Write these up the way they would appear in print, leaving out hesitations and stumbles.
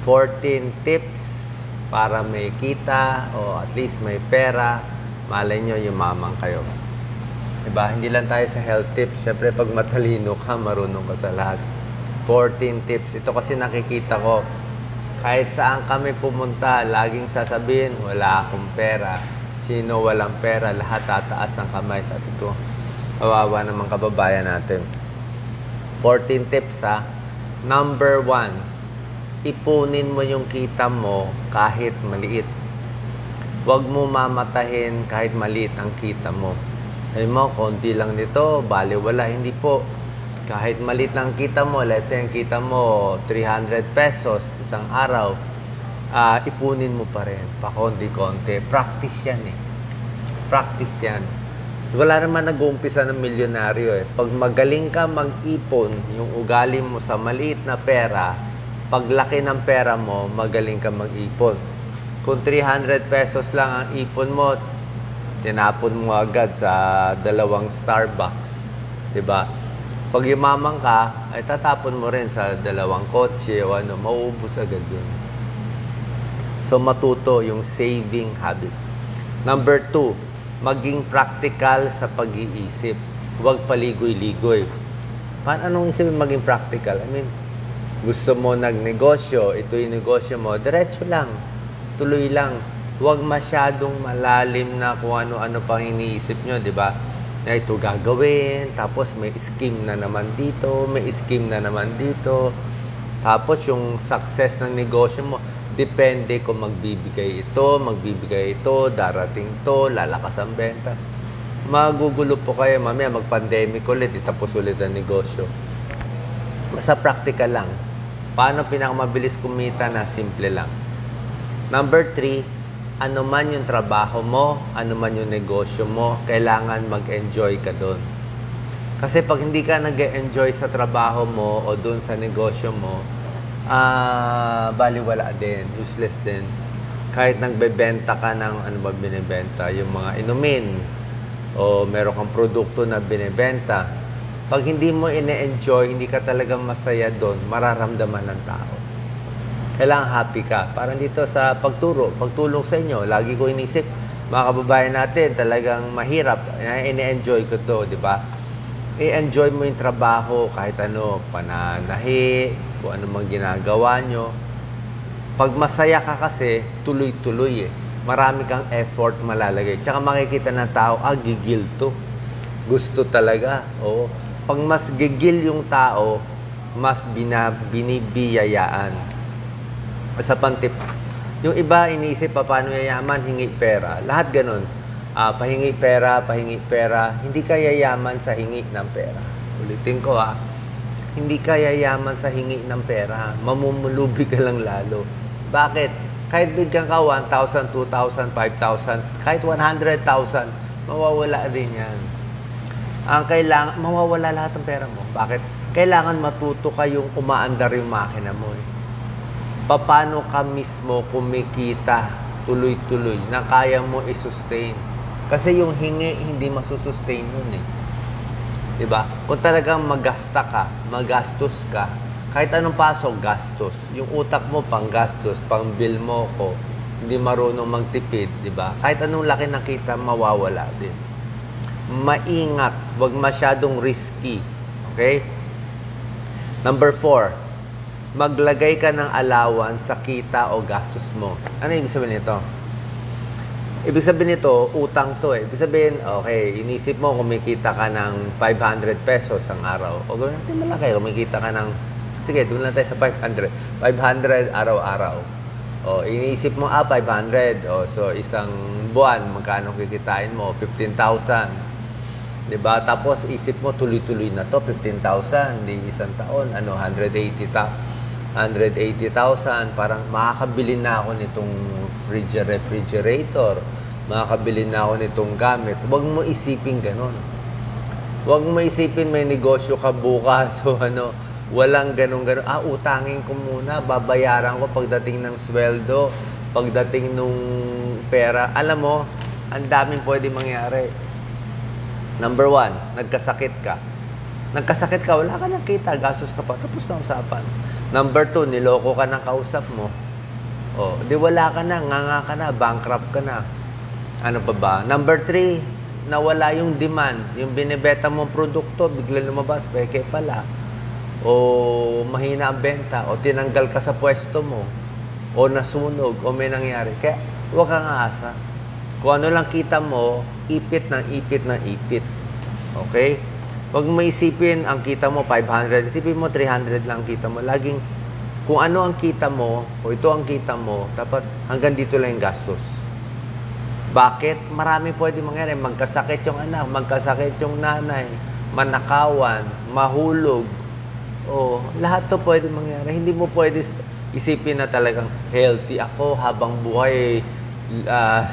14 tips para may kita o at least may pera. Malay nyo, yumaman kayo. Diba? Hindi lang tayo sa health tips. Siyempre, pag matalino ka, marunong ka sa lahat. 14 tips. Ito kasi nakikita ko, kahit saan kami pumunta, laging sasabihin, wala akong pera. Sino walang pera, lahat tataas ang kamay. Sabi ko, kawawa naman kababayan natin. 14 tips ha. Number 1, ipunin mo yung kita mo kahit maliit. Huwag mo mamatahin kahit maliit ang kita mo. Ay mo, konti lang nito, baliwala. Hindi po. Kahit maliit lang kita mo, let's say ang kita mo 300 pesos isang araw, ipunin mo pa rin, pakonti-konti. Practice yan eh. Practice yan. Wala naman nag-uumpisa ng milyonaryo eh. Pag magaling ka mag-ipon, yung ugali mo sa maliit na pera, paglaki ng pera mo, magaling ka mag-ipon. Kung 300 pesos lang ang ipon mo, tinapon mo agad sa 2 Starbucks. Diba? Pag yumaman ka, ay tatapon mo rin sa 2 kotse o ano, mauubos agad yun. So, matuto yung saving habit. Number 2, maging practical sa pag-iisip. Huwag paligoy-ligoy. Anong isipin maging practical? I mean, gusto mo nagnegosyo, ito yung negosyo mo, diretso lang. Tuloy lang. Huwag masyadong malalim na kung ano-ano pang iniisip nyo, di ba? Na ito gagawin, tapos may scheme na naman dito, may scheme na naman dito. Tapos yung success ng negosyo mo, depende kung magbibigay ito, darating to, lalakas ang benta. Magugulo po kayo, mamaya mag-pandemic ulit, itapos ulit ang negosyo. Basta practical lang. Paano pinakamabilis kumita na simple lang. Number 3, ano man yung trabaho mo, ano man yung negosyo mo, kailangan mag-enjoy ka doon. Kasi pag hindi ka nag-enjoy sa trabaho mo o doon sa negosyo mo, baliwala din, useless din. Kahit nagbebenta ka ng ano ba binibenta, yung mga inumin o meron kang produkto na binibenta, pag hindi mo ine-enjoy, hindi ka talagang masaya doon, mararamdaman ng tao. Kailangan happy ka. Parang dito sa pagtulong sa inyo, lagi ko inisip, mga kababayan natin, talagang mahirap. Ine-enjoy ko to, di ba? I-enjoy mo yung trabaho, kahit ano, pananahi, kung ano mang ginagawa nyo. Pag masaya ka kasi, tuloy-tuloy eh. Marami kang effort malalagay. Tsaka makikita ng tao, gigil to. Gusto talaga. Oo. Pag mas gigil yung tao, mas binibiyayaan. Sa pantip, yung iba iniisip pa paano yayaman, hingi pera. Lahat ganun. Pahingi pera. Hindi ka yayaman sa hingi ng pera. Ulitin ko hindi ka yayaman sa hingi ng pera. Mamumulubi ka lang lalo. Bakit? Kahit bigyan ka 1,000, 2,000, 5,000, kahit 100,000, mawawala din yan. Ang kailangan, mawawala lahat ng pera mo. Bakit? Kailangan matuto kayong umaandar yung makina mo eh. Paano ka mismo kumikita tuloy-tuloy na kaya mo i-sustain. Kasi yung hingi, hindi masusustain yun eh. Diba? Kung talagang magastos ka, kahit anong pasok, gastos. Yung utak mo, pang gastos, pang bill mo ko, hindi marunong magtipid, diba? Kahit anong laki na kita, mawawala din. Maingat, huwag masyadong risky. Okay? Number 4, maglagay ka ng allowance sa kita o gastos mo. Ano ibig sabihin nito? Ibig sabihin nito, utang to eh. Ibig sabihin, okay, inisip mo kumikita ka ng 500 pesos ang araw. O gawin natin malaki, kumikita ka ng, sige, doon lang tayo sa 500. 500 araw-araw. O, inisip mo, 500. O, so, isang buwan, magkano kikitain mo? 15,000. Diba? Tapos, isip mo, tuloy-tuloy na to, 15,000. Di isang taon, 180,000, parang makakabili na ako nitong refrigerator, makakabili na ako nitong gamit. Huwag mo isipin ganun. Huwag mo isipin may negosyo ka bukas o walang ganun-ganun. Utangin ko muna, babayaran ko pagdating ng sweldo, pagdating nung pera. Alam mo, ang daming pwede mangyari. Number 1, nagkasakit ka. Wala ka nang kita, gastos ka pa, tapos na usapan. Number 2, niloko ka ng kausap mo. O, di wala ka na, nganga ka na, bankrupt ka na. Ano pa ba? Number 3, nawala yung demand. Yung binibenta mong produkto, bigla lumabas, peke pala. O mahina ang benta, o tinanggal ka sa pwesto mo, o nasunog, o may nangyari. Kaya huwag kang aasa. Kung ano lang kita mo, ipit ng ipit ng ipit. Okay? Huwag mo isipin ang kita mo 500, isipin mo 300 lang kita mo. Laging kung ano ang kita mo, o ito ang kita mo, dapat hanggang dito lang yung gastos. Bakit? Marami pwede mangyari. Magkasakit yung anak, magkasakit yung nanay, manakawan, mahulog. O, lahat to pwede mangyari. Hindi mo pwede isipin na talagang healthy ako habang buhay,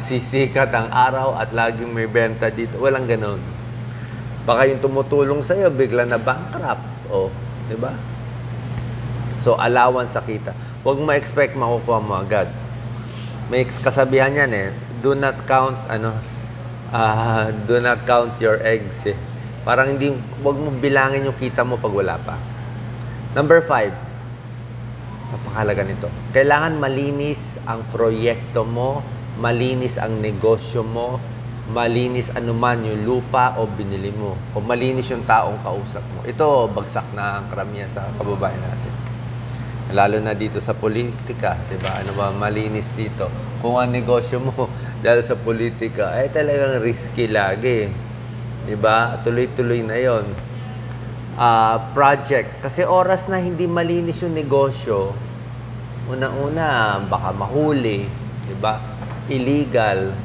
sisikat ang araw at laging may benta dito. Walang ganon. Baka yung tumutulong sa'yo, bigla na bankrupt. O, di ba? So, allowance sa kita. Huwag ma-expect makukuha mo agad. May kasabihan yan eh. Do not count, do not count your eggs eh. Parang hindi, huwag mo bilangin yung kita mo pag wala pa. Number 5. Napakahalaga nito. Kailangan malinis ang proyekto mo, malinis ang negosyo mo, malinis anuman yung lupa o binili mo, o malinis yung taong kausap mo. Ito, bagsak na ang karamihan sa kababayan natin. Lalo na dito sa politika, diba? Ano ba, malinis dito. Kung ang negosyo mo dahil sa politika, ay talagang risky lagi. Diba? Tuloy-tuloy na yon. Project. Kasi oras na hindi malinis yung negosyo, unang-una, baka mahuli, diba? Illegal.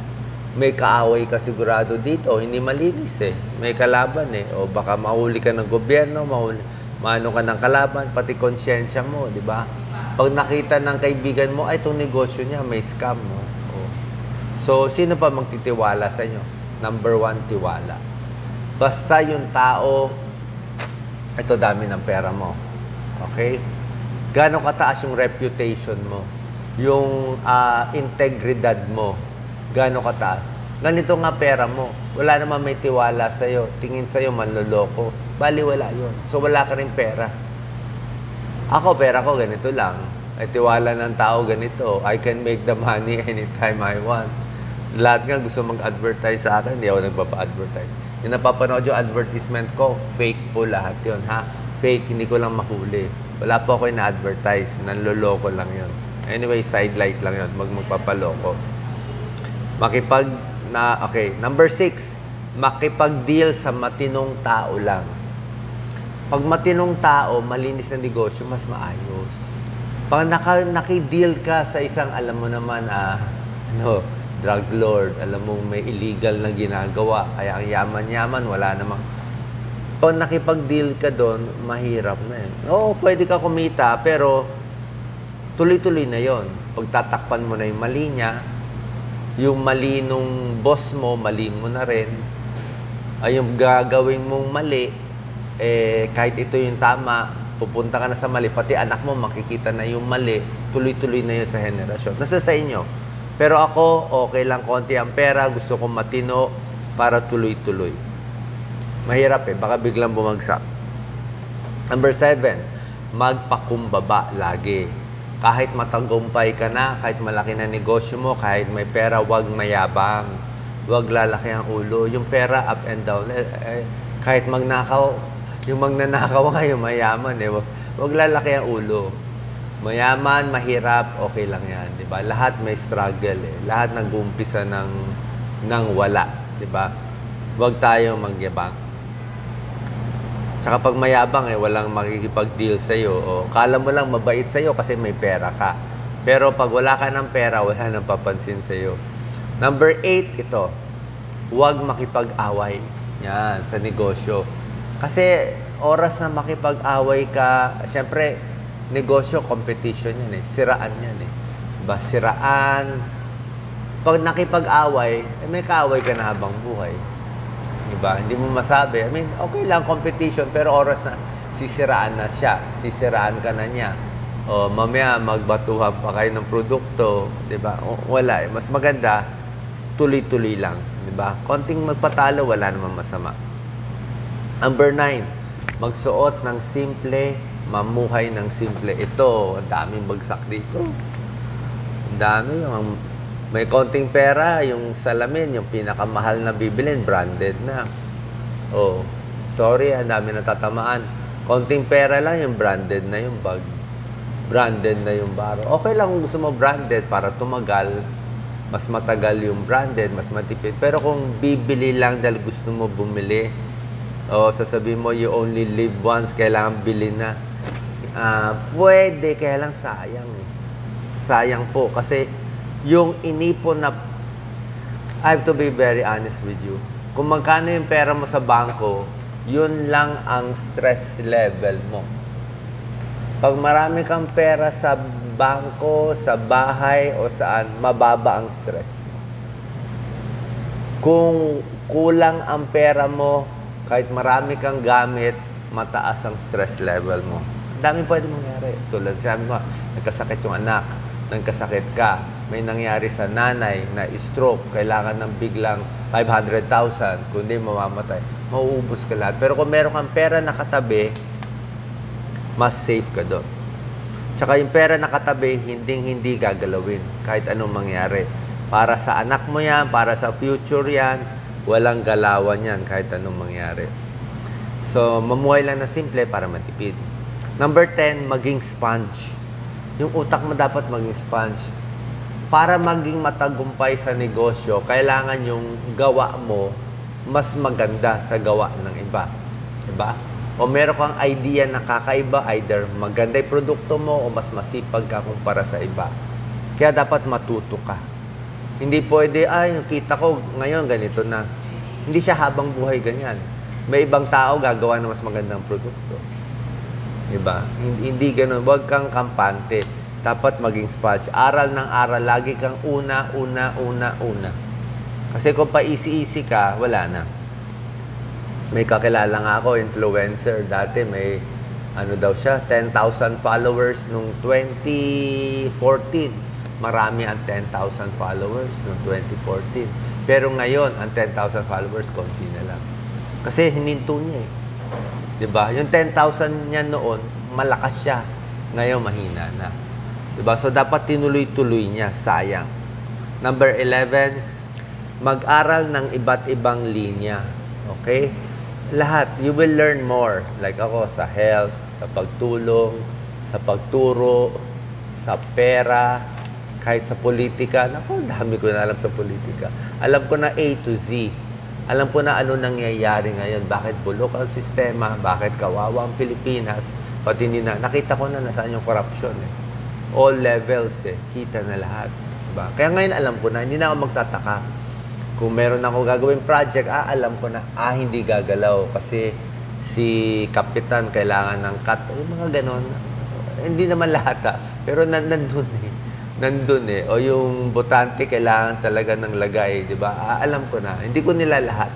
May kaaway ka sigurado dito, hindi malinis eh. May kalaban eh. O baka mahuli ka ng gobyerno, maano ka ng kalaban, pati konsyensya mo, di ba? Pag nakita ng kaibigan mo, ay itong negosyo niya, may scam mo. O. So, sino pa magtitiwala sa inyo? Number 1, tiwala. Basta yung tao, ito dami ng pera mo. Okay? Gano'ng kataas yung reputation mo? Yung integridad mo? Gano'ng kataas? Ganito nga pera mo. Wala naman may tiwala sa'yo. Tingin sa'yo, manloloko. Bali, wala yun. So, wala ka rin pera. Ako, pera ko, ganito lang. Ay, tiwala ng tao, ganito. I can make the money anytime I want. Lahat nga gusto mag-advertise sa akin, hindi ako nagpapa-advertise. Yung napapanood yung advertisement ko, fake po lahat yun, ha? Fake, hindi ko lang mahuli. Wala po ako na-advertise. Nanloloko lang yun. Anyway, sidelight lang yun. Magpapaloko. Okay, number 6, makipag-deal sa matinong tao lang. Pag matinong tao, malinis na negosyo, mas maayos. Pag naki-deal ka sa isang, alam mo naman, drug lord, alam mo may illegal na ginagawa, kaya ang yaman-yaman, wala namang. Pag nakipag-deal ka doon, mahirap na eh. Oo, pwede ka kumita, pero tuloy-tuloy na yon. Pagtatakpan mo na yung mali niya, yung mali nung boss mo, mali mo na rin. Ay, yung gagawin mong mali, kahit ito yung tama, pupunta ka na sa mali, pati anak mo makikita na yung mali, tuloy-tuloy na yun sa henerasyon. Nasa sa inyo. Pero ako, okay lang, konti ang pera, gusto kong matino para tuloy-tuloy. Mahirap eh, baka biglang bumagsak. Number 7, magpakumbaba lagi. Kahit matagumpay ka na, kahit malaki na negosyo mo, kahit may pera, wag mayabang. Wag lalaki ang ulo. Yung pera, up and down. Kahit magnakaw, yung magnanakaw nga, yung mayaman. Wag lalaki ang ulo. Mayaman, mahirap, okay lang yan. Diba? Lahat may struggle. Lahat nag-uumpisa ng wala. Diba? Wag tayo magyabang. Tsaka pag mayabang, walang makikipag-deal sa'yo. O, kala mo lang mabait sa'yo kasi may pera ka. Pero pag wala ka ng pera, wala nang papansin sa'yo. Number 8, ito. Huwag makipag-away. Yan, sa negosyo. Kasi oras na makipag-away ka, siyempre, negosyo, competition yan eh. Siraan yan eh. Diba? Siraan. Pag nakipag-away, may kaaway ka na habang buhay. Diba? Hindi mo masabi. I mean, okay lang competition, pero oras na sisiraan na siya. Sisiraan ka na niya. O mamaya magbatuhan pa kayo ng produkto. Diba? Wala eh. Mas maganda, tuloy-tuloy lang. Diba? Konting magpatalo, wala naman masama. Number 9, magsuot ng simple mamuhay ng simple. Ito, ang daming bagsak dito. Ang dami. May konting pera, yung salamin, yung pinakamahal na bibilin, branded na. Oh, sorry, ang dami natatamaan. Konting pera lang, yung branded na yung bag. Branded na yung baro. Okay lang kung gusto mo branded para tumagal. Mas matagal yung branded, mas matipid. Pero kung bibili lang dahil gusto mo bumili, o sasabihin mo, you only live once, kailangan bili na. Pwede, kaya lang sayang. Sayang po. Kasi yung inipon na, I have to be very honest with you. Kung magkano yung pera mo sa bangko, yun lang ang stress level mo. Pag marami kang pera sa bangko, sa bahay, o saan, mababa ang stress mo. Kung kulang ang pera mo, kahit marami kang gamit, mataas ang stress level mo. Ang dami pwede mangyari. Tulad sabi mo, nagkasakit yung anak, nagkasakit ka, may nangyari sa nanay na stroke, kailangan ng biglang 500,000, kundi mamamatay, mauubos ka lahat. Pero kung meron kang pera nakatabi, mas safe ka doon. Tsaka yung pera nakatabi, hindi gagalawin kahit anong mangyari. Para sa anak mo yan, para sa future yan, walang galawan yan kahit anong mangyari. So, mamuhay lang na simple para matipid. Number 10, maging sponge. Yung utak mo dapat maging sponge. Para maging matagumpay sa negosyo, kailangan yung gawa mo mas maganda sa gawa ng iba. Diba? O meron kang idea na kakaiba, either maganda yung produkto mo o mas masipag ka kumpara sa iba. Kaya dapat matuto ka. Hindi pwede, kita ko ngayon ganito na. Hindi siya habang buhay ganyan. May ibang tao gagawa ng mas magandang produkto. Diba? Hindi ganun. Huwag kang kampante. Dapat maging sponge. Aral ng aral. Lagi kang una. Kasi kung pa-easy ka, wala na. May kakilala nga ako, influencer. Dati may, 10,000 followers nung 2014. Marami ang 10,000 followers nung 2014. Pero ngayon, ang 10,000 followers, konti na lang. Kasi hininto niya eh. Diba? Yung 10,000 niya noon, malakas siya. Ngayon, mahina na. Diba? So, dapat tinuloy-tuloy niya. Sayang. Number 11, mag-aral ng iba't ibang linya. Okay? Lahat. You will learn more. Like ako, sa health, sa pagtulong, sa pagturo, sa pera, kahit sa politika. Naku, dami ko na alam sa politika. Alam ko na A to Z. Alam ko na ano nangyayari ngayon. Bakit bulok ang sistema? Bakit kawawa ang Pilipinas? Pati hindi na. Nakita ko na nasaan yung corruption eh. All levels eh. Kita na lahat. Diba? Kaya ngayon alam ko na. Hindi na ako magtataka. Kung meron ako gagawin project, alam ko na, hindi gagalaw. Kasi si Kapitan kailangan ng cut. Yung mga ganon. Hindi naman lahat pero nandun eh. Nandun eh. O yung botante kailangan talaga ng lagay. Diba? Alam ko na. Hindi ko nila lahat.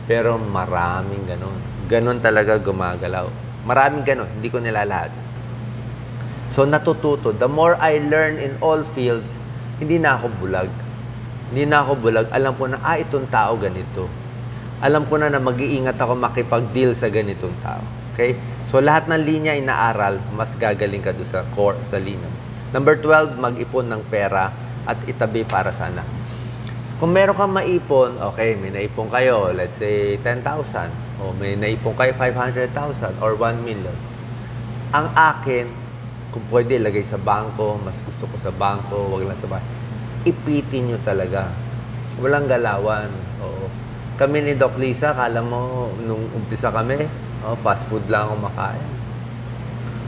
Pero maraming ganon. Ganon talaga gumagalaw. Maraming ganon. Hindi ko nila lahat. So natututo. The more I learn in all fields, hindi na ako bulag. Hindi na ako bulag. Alam ko na, itong tao ganito. Alam ko na mag-iingat ako makipag-deal sa ganitong tao. Okay? So, lahat ng linya inaaral, mas gagaling ka doon sa core, sa linya. Number 12, mag-ipon ng pera at itabi para sana. Kung meron kang maipon, okay, may naipon kayo, let's say 10,000, o may naipon kayo 500,000 or 1 million. Ang akin, kung pwede, ilagay sa bangko, mas gusto ko sa bangko, wag lang sa bahay. Ipitin nyo talaga. Walang galawan. Oo. Kami ni Doc Lisa, kala mo, nung umpisa kami, fast food lang ako makain.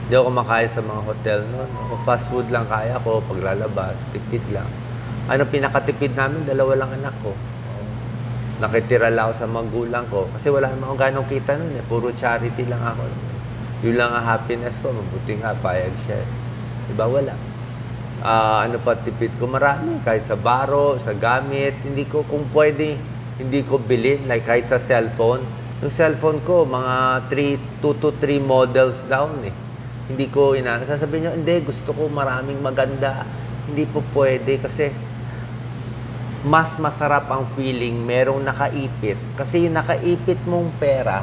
Hindi ako makain sa mga hotel noon. Fast food lang kaya ko, paglalabas, tipid lang. Ano pinakatipid namin? 2 lang anak ko. Nakitira lang ako sa magulang ko. Kasi wala naman akong ganong kita noon eh. Puro charity lang ako. Yun lang ang happiness ko. Mabuti nga, payag siya. Diba? Wala. Ano pa tipid ko? Marami. Kahit sa baro, sa gamit. Hindi ko, kung pwede, hindi ko bilhin. Like kahit sa cellphone. Yung cellphone ko, mga 2 to 3 models down eh. Hindi ko sasabihin nyo, hindi, gusto ko maraming maganda. Hindi po pwede kasi mas masarap ang feeling merong nakaipit. Kasi yung nakaipit mong pera,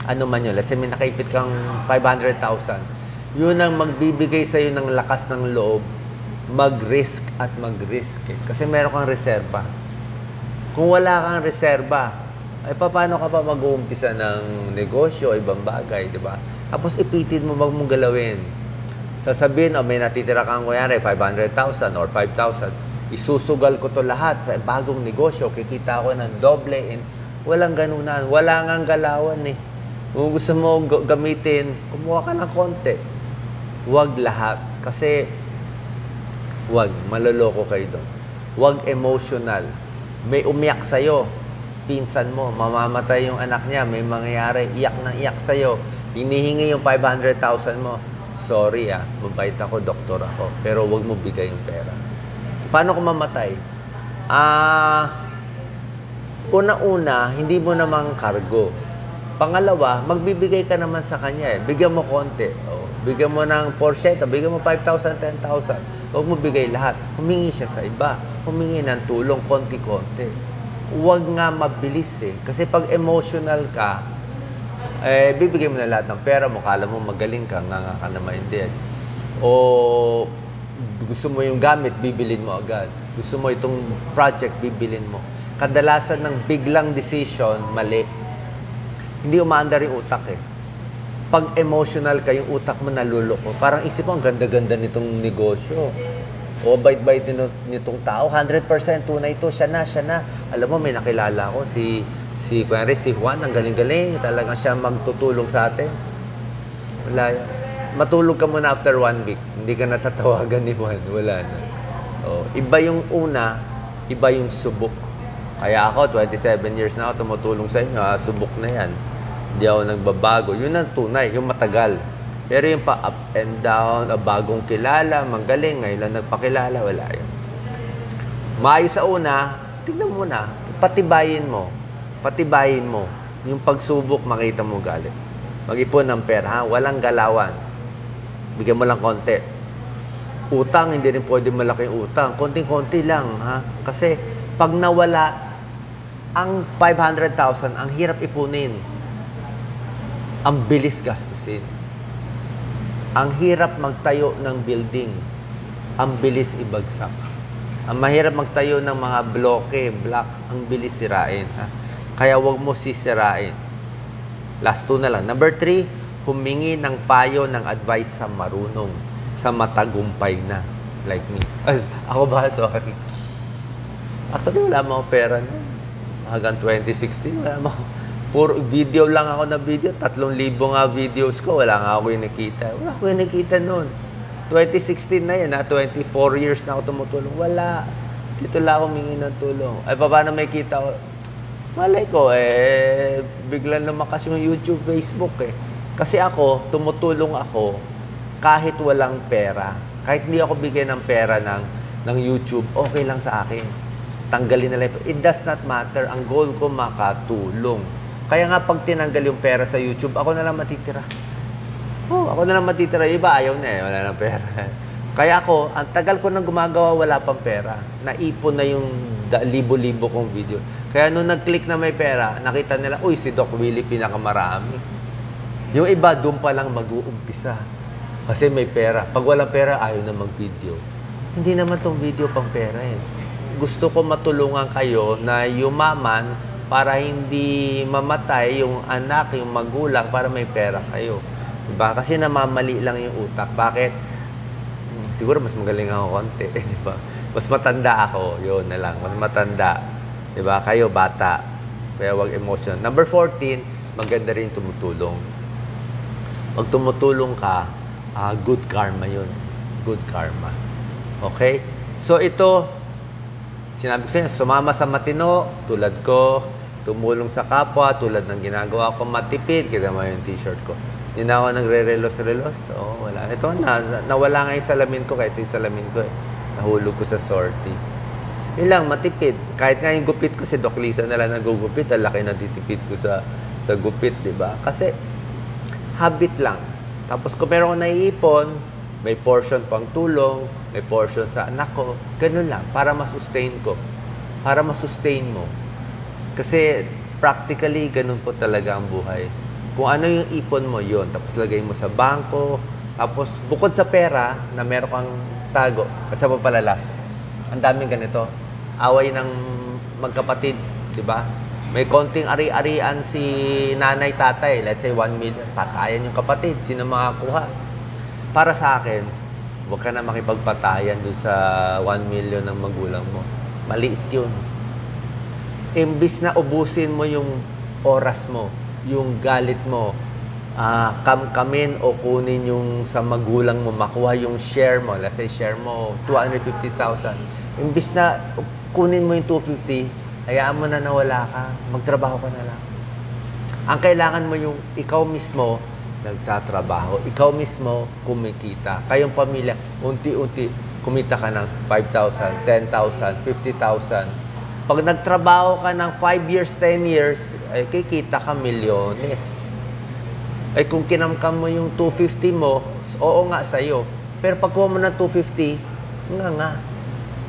ano man yun, let's say may nakaipit kang 500,000. Yun ang magbibigay sa'yo ng lakas ng loob, mag-risk at mag-risk. Kasi meron kang reserba. Kung wala kang reserba, ay paano ka pa mag-uumpisa ng negosyo, ibang bagay, di ba? Tapos ipitin mo, wag mong galawin. Sasabihin, may natitira kang kuyari, 500,000 or 5,000. Isusugal ko to lahat sa bagong negosyo. Kikita ko ng doble. Walang ganunan. Wala ngang galawan eh. Kung gusto mo gamitin, kumuha ka ng konti. Huwag lahat. Kasi, huwag. Maloloko kayo doon. Huwag emotional. May umiyak sa'yo. Pinsan mo, mamamatay yung anak niya. May mangyayari. Iyak na iyak sa'yo. Hinihingi yung 500,000 mo. Sorry mabait ako, doktor ako. Pero huwag mo bigay yung pera. Paano kung mamatay? Una-una, hindi mo namang cargo. Pangalawa, magbibigay ka naman sa kanya Bigyan mo konti. Bigyan mo ng porsyento, bigyan mo 5,000, 10,000. Huwag mo bigay lahat. Humingi siya sa iba. Humingi ng tulong, konti-konti. Huwag nga mabilis Kasi pag emotional ka, bibigay mo na lahat ng pera mo, kala mo magaling ka, nga ka naman hindi. O gusto mo yung gamit, bibilin mo agad. Gusto mo itong project, bibilin mo. Kadalasan ng biglang decision, mali. Hindi umaandar yung utak Pag emotional ka, yung utak mo naluloko. Parang isip mo, ang ganda-ganda nitong negosyo. O bait-bait nitong tao, 100% tunay ito, siya na. Alam mo, may nakilala ko, si Juan, ang galing-galing. Talagang siya magtutulong sa atin. Wala yan. Matulog ka muna after 1 week. Hindi ka natatawagan ni Juan. Wala na. Iba yung una, iba yung subok. Kaya ako, 27 years na ako tumutulong sa inyo. Subok na yan. Hindi ako nagbabago. Yun ang tunay, yung matagal. Pero yung pa up and down, bagong kilala, magaling, ngayon lang nagpakilala, wala yun. Maayos sa una, tignan mo na. Patibayin mo. Yung pagsubok, makita mo galit. Mag-ipon ng pera, walang galawan. Bigyan mo lang konti. Utang, hindi rin pwede malaking utang. Konting-konti lang, Kasi, pag nawala ang 500,000, ang hirap ipunin. Ang bilis gastusin. Ang hirap magtayo ng building. Ang bilis ibagsak. Ang mahirap magtayo ng mga block, ang bilis sirain, Kaya huwag mo sisirain. Last 2 na lang. Number 3, humingi ng payo ng advice sa marunong, sa matagumpay na, like me. Ako ba? Sorry. Actually, wala mo pera nun. Hanggang 2016, wala mo. Puro video lang ako na video. 3,000 nga videos ko. Wala nga ako yung nakita. Wala ako yung nakita nun. 2016 na yan, 24 years na ako tumutulong. Wala. Dito lang ako humingi ng tulong. Paano may kita ko? Malay ko, biglang lumakas yung YouTube, Facebook Kasi ako, tumutulong ako kahit walang pera. Kahit hindi ako bigyan ng pera ng YouTube, okay lang sa akin. Tanggalin na lang. It does not matter. Ang goal ko, makatulong. Kaya nga pag tinanggal yung pera sa YouTube, ako na lang matitira. Ako na lang matitira. Iba, ayaw na wala nang pera. Kaya ako, ang tagal ko nang gumagawa, wala pang pera. Naipon na yung libo-libo kong video. Kaya nung nag-click na may pera, nakita nila, uy, si Doc Willie pinakamarami. Yung iba, doon pa lang mag-uumpisa. Kasi may pera. Pag walang pera, ayaw na mag-video. Hindi naman tong video pang pera Gusto ko matulungan kayo na yumaman para hindi mamatay yung anak, yung magulang, para may pera kayo. Diba? Kasi namamali lang yung utak. Bakit? Siguro mas magaling ako konti. Diba? Mas matanda ako. Yun na lang. Mas matanda. Diba? Kayo, bata. Kaya wag emotion. Number 14, maganda rin tumutulong. Pag tumutulong ka, good karma yun. Good karma. Okay? So, ito, sinabi ko sa inyo, sumama sa matino, tulad ko, tumulong sa kapwa, tulad ng ginagawa ko, matipid. Kita mo yung t-shirt ko. Hindi na ako nagre-relos-relos. Wala. Ito, nawala nga yung salamin ko, kahit yung salamin ko nahulog ko sa sortie. Ilang matipid. Kahit nga yung gupit ko, si Doc Lisa na lang nagugupit, ang laki na titipid ko sa gupit, di ba? Kasi, habit lang. Tapos kung meron ko naiipon, may portion pang tulong, may portion sa anak ko, ganun lang, para masustain ko. Para masustain mo. Kasi, practically, ganun po talaga ang buhay. Kung ano yung ipon mo, yon, tapos lagay mo sa bangko, Tapos, bukod sa pera na meron kang tago, basta pa pala last, ang daming ganito. Away ng magkapatid, di ba? May konting ari-arian si nanay, tatay, let's say 1 million, patayan yung kapatid, sino makakuha? Para sa akin, huwag ka na makipagpatayan dun sa 1 million ng magulang mo. Maliit yun. Imbis na ubusin mo yung oras mo, yung galit mo, kamkamin o kunin yung sa magulang mo, makuha yung share mo. Let's say share mo 250,000. Imbis na kunin mo yung 250, hayaan mo na nawala ka, magtrabaho ka na lang. Ang kailangan mo yung ikaw mismo nagtatrabaho, ikaw mismo kumikita. Kayong pamilya, unti-unti kumita ka ng 5,000, 10,000, 50,000. Pag nagtrabaho ka ng 5 years, 10 years, ay kikita ka milyones. Ay kung kinamkam mo yung 250 mo, oo nga sa'yo. Pero pag kuha mo ng 250, nga.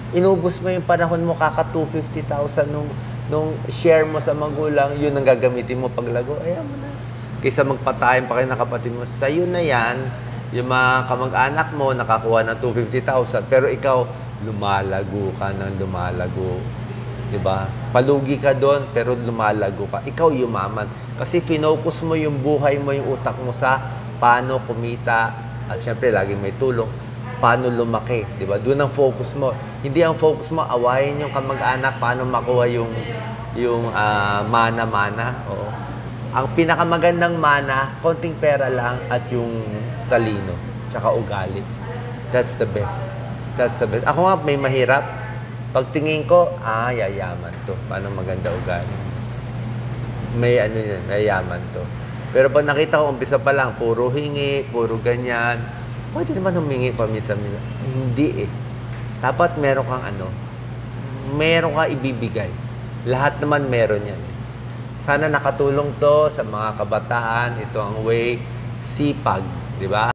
Inubos mo yung panahon mo, kaka 250,000 nung share mo sa magulang, yun ang gagamitin mo paglago, ayaw mo na. Kaysa magpatayan pa kayo ng kapatid mo, sa'yo na yan, yung mga kamag-anak mo, nakakuha ng 250,000, pero ikaw, lumalago ka ng lumalago. Diba? Palugi ka doon, pero lumalago ka. Ikaw yumaman. Kasi finokus mo yung buhay mo, yung utak mo sa paano kumita. At syempre, laging may tulong. Paano lumaki. Diba? Doon ang focus mo. Hindi ang focus mo, awayin yung kamag-anak, paano makuha yung mana-mana. Oo. Ang pinakamagandang mana, konting pera lang at yung talino. Tsaka ugali. That's the best. That's the best. Ako nga, may mahirap. Pagtingin ko, yayaman to. Paano maganda ugali. May yayaman to. Pero pag nakita ko, umpisa pa lang, puro hingi, puro ganyan. Pwede naman humingi paminsan-minsan. Hindi eh. Dapat meron kang meron kang ibibigay. Lahat naman meron yan. Sana nakatulong to sa mga kabataan. Ito ang way, sipag. Di ba?